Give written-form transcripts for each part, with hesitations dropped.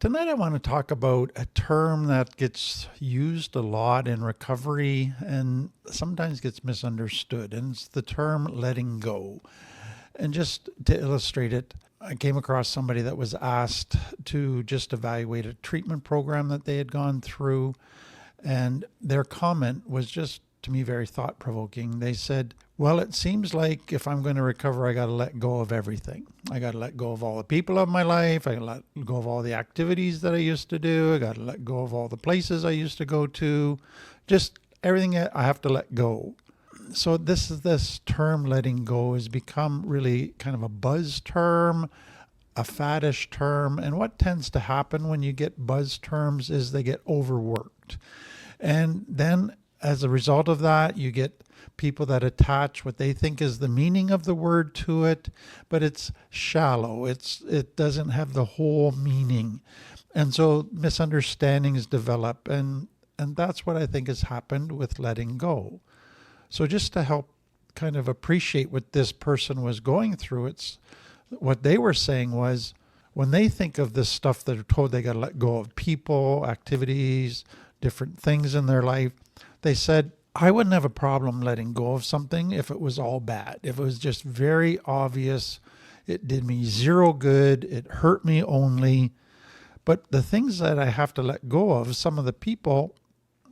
Tonight, I want to talk about a term that gets used a lot in recovery and sometimes gets misunderstood, and it's the term letting go. And just to illustrate it, I came across somebody that was asked to just evaluate a treatment program that they had gone through, and their comment was just to me very thought provoking. They said, well, it seems like if I'm going to recover, I got to let go of everything. I got to let go of all the people of my life. I got to let go of all the activities that I used to do. I got to let go of all the places I used to go to. Just everything I have to let go. So this term letting go has become really kind of a buzz term, a faddish term. And what tends to happen when you get buzz terms is they get overworked. And then as a result of that, you get people that attach what they think is the meaning of the word to it, but it's shallow. It doesn't have the whole meaning. And so misunderstandings develop, and that's what I think has happened with letting go. So just to help kind of appreciate what this person was going through, it's what they were saying was when they think of this stuff that are told they got to let go of people, activities, different things in their life, they said, I wouldn't have a problem letting go of something if it was all bad. If it was just very obvious, it did me zero good, it hurt me only. But the things that I have to let go of, some of the people,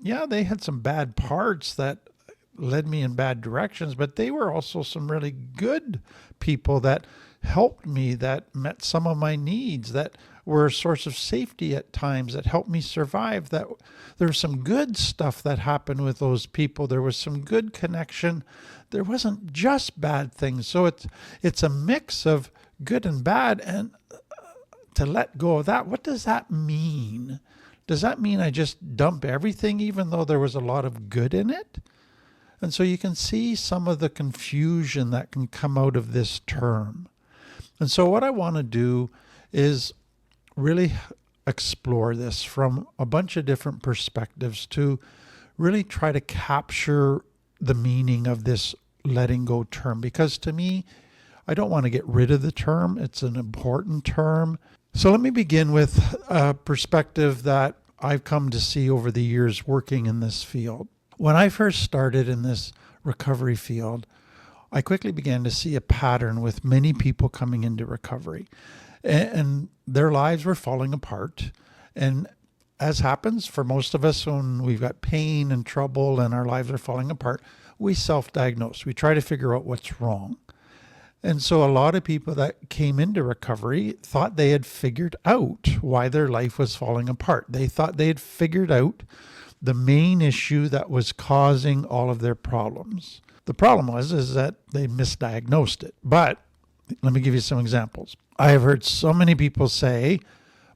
yeah, they had some bad parts that led me in bad directions, but they were also some really good people that helped me, that met some of my needs, that were a source of safety at times, that helped me survive. That there was some good stuff that happened with those people. There was some good connection. There wasn't just bad things. So it's a mix of good and bad. And to let go of that, what does that mean? Does that mean I just dump everything even though there was a lot of good in it? And so you can see some of the confusion that can come out of this term. And so what I want to do is really explore this from a bunch of different perspectives to really try to capture the meaning of this letting go term. Because to me, I don't want to get rid of the term. It's an important term. So let me begin with a perspective that I've come to see over the years working in this field. When I first started in this recovery field, I quickly began to see a pattern with many people coming into recovery, and their lives were falling apart. And as happens for most of us when we've got pain and trouble and our lives are falling apart, we self-diagnose. We try to figure out what's wrong. And so a lot of people that came into recovery thought they had figured out why their life was falling apart. They thought they had figured out the main issue that was causing all of their problems. The problem is that they misdiagnosed it. But let me give you some examples. I have heard so many people say,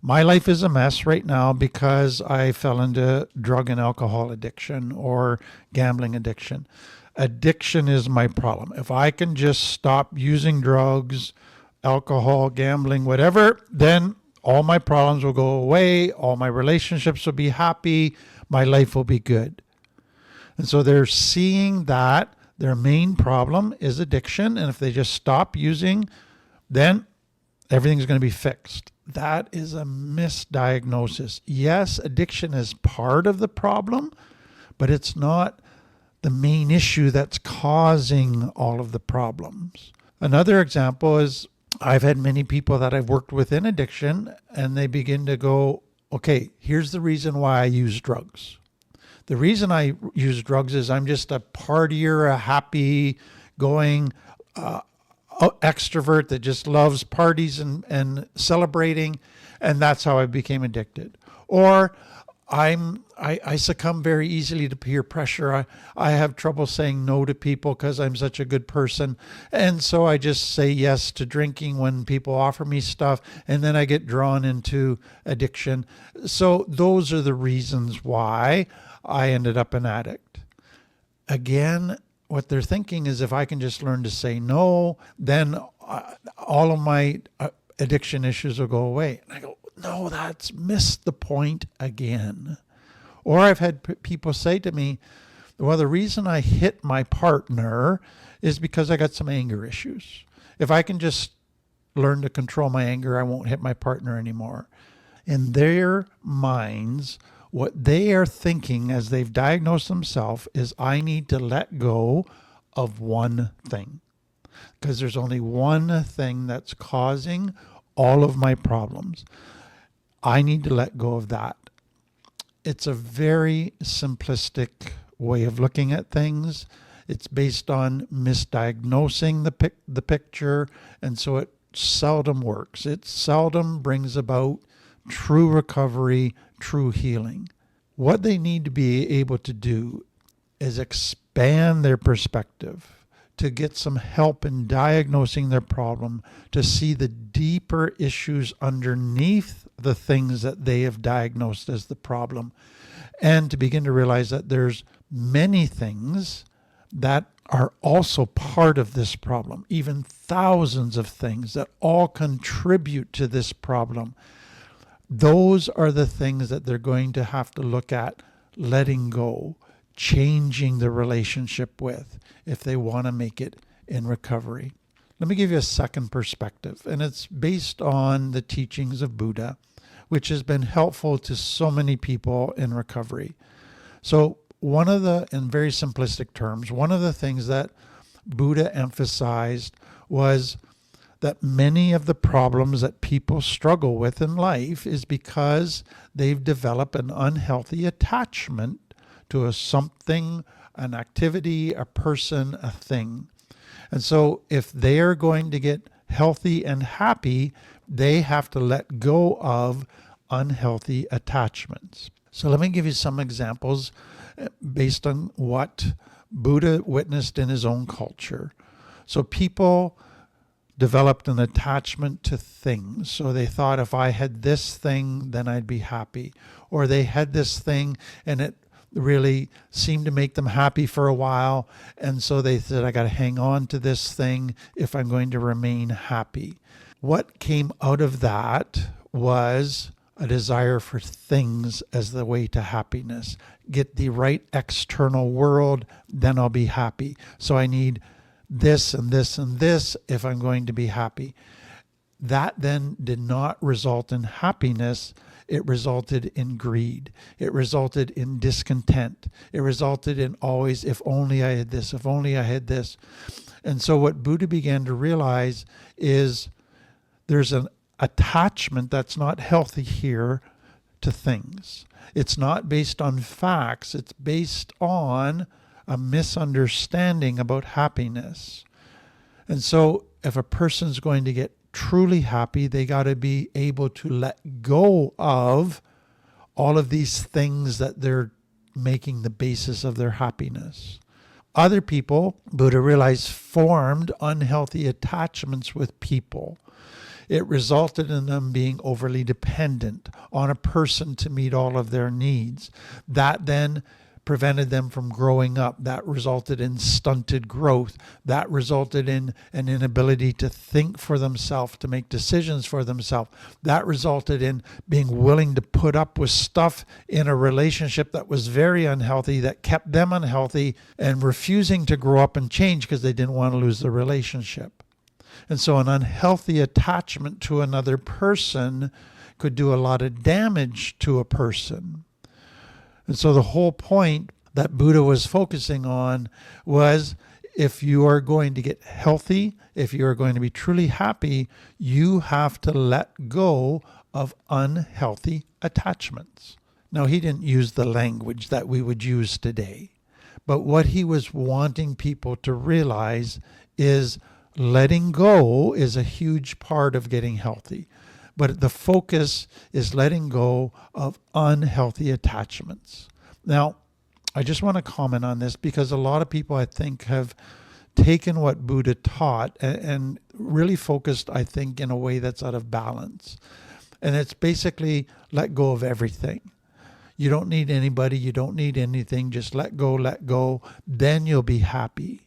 my life is a mess right now because I fell into drug and alcohol addiction or gambling addiction. Addiction is my problem. If I can just stop using drugs, alcohol, gambling, whatever, then all my problems will go away. All my relationships will be happy. My life will be good. And so they're seeing that their main problem is addiction. And if they just stop using, then everything's going to be fixed. That is a misdiagnosis. Yes, addiction is part of the problem, but it's not the main issue that's causing all of the problems. Another example is I've had many people that I've worked with in addiction, and they begin to go, okay, here's the reason why I use drugs. The reason I use drugs is I'm just a partier, a happy going extrovert that just loves parties and celebrating, and that's how I became addicted. Or I succumb very easily to peer pressure. I have trouble saying no to people because I'm such a good person. And so I just say yes to drinking when people offer me stuff, and then I get drawn into addiction. So those are the reasons why I ended up an addict. Again, what they're thinking is if I can just learn to say no, then all of my addiction issues will go away. And I go, no, that's missed the point again. Or I've had people say to me, well, the reason I hit my partner is because I got some anger issues. If I can just learn to control my anger, I won't hit my partner anymore. In their minds, what they are thinking as they've diagnosed themselves is, I need to let go of one thing. Because there's only one thing that's causing all of my problems. I need to let go of that. It's a very simplistic way of looking at things. It's based on misdiagnosing the picture, and so it seldom works. It seldom brings about true recovery, true healing. What they need to be able to do is expand their perspective, to get some help in diagnosing their problem, to see the deeper issues underneath the things that they have diagnosed as the problem, and to begin to realize that there's many things that are also part of this problem, even thousands of things that all contribute to this problem. Those are the things that they're going to have to look at letting go, changing the relationship with, if they want to make it in recovery. Let me give you a second perspective, and it's based on the teachings of Buddha, which has been helpful to so many people in recovery. So in very simplistic terms, one of the things that Buddha emphasized was that many of the problems that people struggle with in life is because they've developed an unhealthy attachment to a something, an activity, a person, a thing. And so if they are going to get healthy and happy, they have to let go of unhealthy attachments. So let me give you some examples based on what Buddha witnessed in his own culture. So people developed an attachment to things. So they thought, if I had this thing, then I'd be happy. Or they had this thing and it really seemed to make them happy for a while. And so they said, I got to hang on to this thing if I'm going to remain happy. What came out of that was a desire for things as the way to happiness. Get the right external world, then I'll be happy. So I need this and this and this if I'm going to be happy. That then did not result in happiness. It resulted in greed. It resulted in discontent. It resulted in always, if only I had this, if only I had this. And so what Buddha began to realize is there's an attachment that's not healthy here to things. It's not based on facts. It's based on a misunderstanding about happiness. And so if a person's going to get truly happy, they got to be able to let go of all of these things that they're making the basis of their happiness. Other people, Buddha realized, formed unhealthy attachments with people. It resulted in them being overly dependent on a person to meet all of their needs. That then prevented them from growing up. That resulted in stunted growth. That resulted in an inability to think for themselves, to make decisions for themselves. That resulted in being willing to put up with stuff in a relationship that was very unhealthy, that kept them unhealthy, and refusing to grow up and change because they didn't want to lose the relationship. And so an unhealthy attachment to another person could do a lot of damage to a person. And so the whole point that Buddha was focusing on was, if you are going to get healthy, if you are going to be truly happy, you have to let go of unhealthy attachments. Now, he didn't use the language that we would use today, but what he was wanting people to realize is letting go is a huge part of getting healthy. But the focus is letting go of unhealthy attachments. Now, I just want to comment on this because a lot of people, I think, have taken what Buddha taught and really focused, I think, in a way that's out of balance. And it's basically let go of everything. You don't need anybody. You don't need anything. Just let go. Then you'll be happy.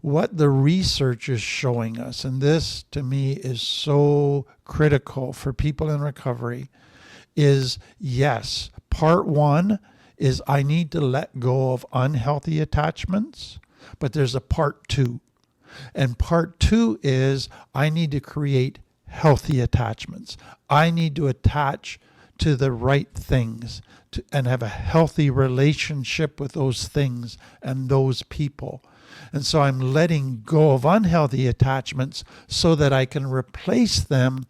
What the research is showing us, and this to me is so critical for people in recovery, is yes, part one is I need to let go of unhealthy attachments, but there's a part two. And part two is I need to create healthy attachments. I need to attach to the right things and have a healthy relationship with those things and those people. And so I'm letting go of unhealthy attachments so that I can replace them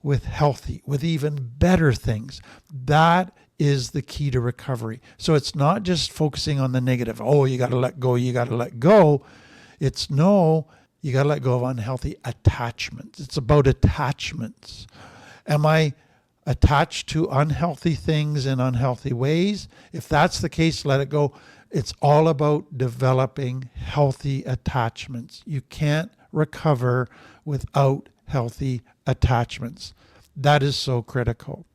with healthy, with even better things. That is the key to recovery. So it's not just focusing on the negative. Oh, you got to let go, you got to let go. It's no, you got to let go of unhealthy attachments. It's about attachments. Am I attached to unhealthy things in unhealthy ways? If that's the case, let it go. It's all about developing healthy attachments. You can't recover without healthy attachments. That is so critical.